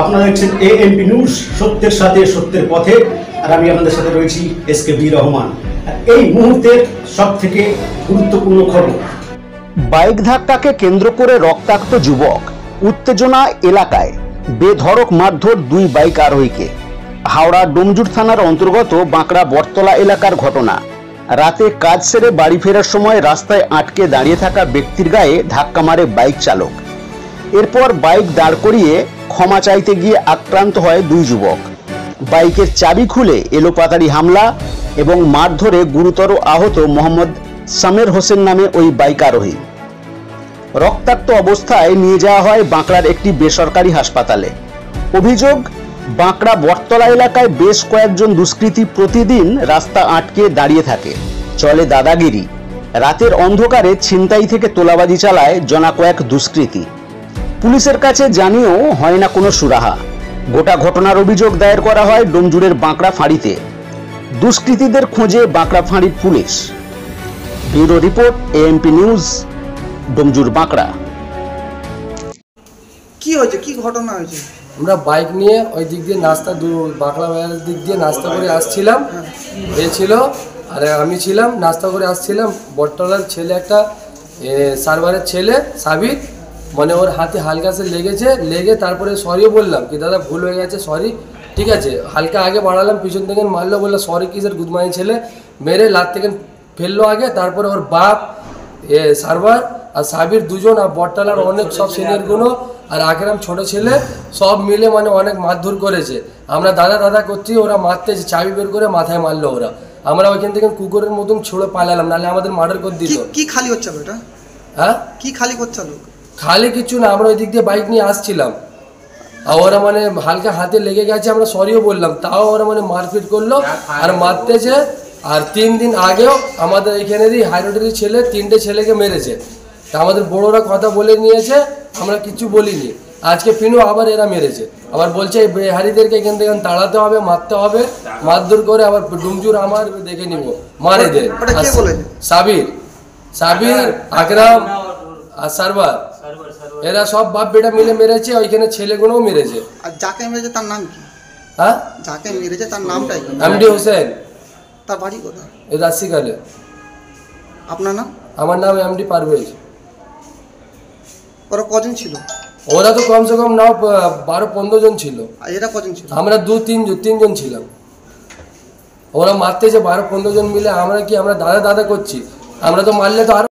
আপনারা দেখছেন ANP news, সত্যের সাথে সত্যের পথে। আর আমি আপনাদের সাথে রয়েছি এসকে বি রহমান। এই মুহূর্তের সবথেকে গুরুত্বপূর্ণ খবর, বাইক ধাক্কাকে কেন্দ্র করে রক্তাক্ত যুবক, উত্তেজনা এলাকায়, বেধড়ক মারধর দুই বাইক আরোহীকে। হাওড়া ডোমজুর থানার অন্তর্গত বাঁকড়া বটতলা এলাকার ঘটনা। রাতে কাজ সেরে বাড়ি ফেরার সময় রাস্তায় আটকে দাঁড়িয়ে থাকা ব্যক্তির গায়ে ধাক্কা মারে বাইক চালক। এরপর বাইক দাঁড় করিয়ে ক্ষমা চাইতে গিয়ে আক্রান্ত হয় দুই যুবক। বাইকের চাবি খুলে এলোপাতাড়ি হামলা এবং মারধরে গুরুতর আহত মোহাম্মদ সামের হোসেন নামে ওই বাইক আরোহী। রক্তাক্ত অবস্থায় নিয়ে যাওয়া হয় বাঁকড়ার একটি বেসরকারি হাসপাতালে। অভিযোগ, বাঁকড়া বটতলা এলাকায় বেশ কয়েকজন দুষ্কৃতী প্রতিদিন রাস্তা আটকে দাঁড়িয়ে থাকে, চলে দাদাগিরি। রাতের অন্ধকারে ছিনতাই থেকে তোলাবাজি চালায় জনা কয়েক দুষ্কৃতী। পুলিশের কাছে জানিয়েও হয় না কোনো সুরাহা। গোটা ঘটনার অভিযোগ দায়ের করা হয় ডোমজুরের বাঁকড়া ফাঁড়িতে। দুষ্কৃতীদের খোঁজে বাঁকড়া ফাঁড়ির police. Bureau report, ANP news, Domjur Bankra. কি হয়েছে, কি ঘটনা হয়েছে? আমরা বাইক নিয়ে ওই দিক দিয়ে নাস্তা বাঁকড়া বাজারের দিক দিয়ে নাস্তা করে আসছিলাম। এ ছিল আর আমি ছিলাম, নাস্তা করে আসছিলাম। বটতলার ছেলে একটা সার্ভারের ছেলে সাবির, মানে ওর হাতে হালকা সে লেগে তারপরে সরিও বললাম কি দাদা ভুল হয়ে গেছে, সরি, ঠিক আছে। হালকা আগে বাড়ালাম, পিছন থেকে মারলো, বললো সরি কিসের গুদমানি ছেলে, মেরে লাত থেকে ফেললো আগে। তারপরে ওর বাপ সার্ভার আর সাবির দুজন, আর বটতলার অনেক সব সিনিয়রগুলো আর আকরাম ছোট ছেলে সব মিলে মানে অনেক মারধর করেছে। আমরা দাদা করছি, ওরা মারতেছে, চাবি বের করে মাথায় মারলো ওরা। আমরা ওইখান থেকে কুকুরের মতন ছুড়ে পালালাম, নাহলে আমাদের মার্ডার করে দিত। কি খালি হচ্ছে এটা? হ্যাঁ, কি খালি করছে? খালি কিছু না, আমরা ওই দিক দিয়ে বাইক নিয়ে আসছিলাম আর ওরা মানে হালকা হাতে লেগে গেছে, আমরা সরিও বললাম, তাও ওরা মানে মারপিট করলো আর মারতেছে। আর 3 দিন আগেও আমাদের এখানেরই হাই রোডেরই ছেলে 3টে ছেলেকে মেরেছে। তা আমাদের বড়োরা কথা বলে নিয়েছে, আমরা কিছু বলিনি। আজকে ফিনু আবার এরা মেরেছে, আবার বলছে এই বেহারিদেরকে এখান থেকে তাড়াতে হবে, মারতে হবে, মারধর করে আবার ডুমজুর আমার দেখে নিব, মারে দেয়। সাবির, আকরাম আর সার্ভার, এরা সব বাপ বেটা মিলে মেরেছে, ওইখানে ছেলেগুলোও মেরেছে। আর যাকে মেরেছে তার নাম কি? হ্যাঁ, যাকে মেরেছে তার নামটাই? এমডি হোসেন। তার বাড়ি কোথায়? এই রাশিকালে। আপনার নাম? আমার নাম এমডি পারভেজ। ওরা কজন ছিল? ওরা তো কমসে কম নাও 12-15 জন ছিল। আর এরা কজন ছিল? আমরা 2-3 জন ছিলাম। ওরা মারতেছে 12-15 জন মিলে। আমরা কি, আমরা দাদা করছি, আমরা তো মারলে তো আরো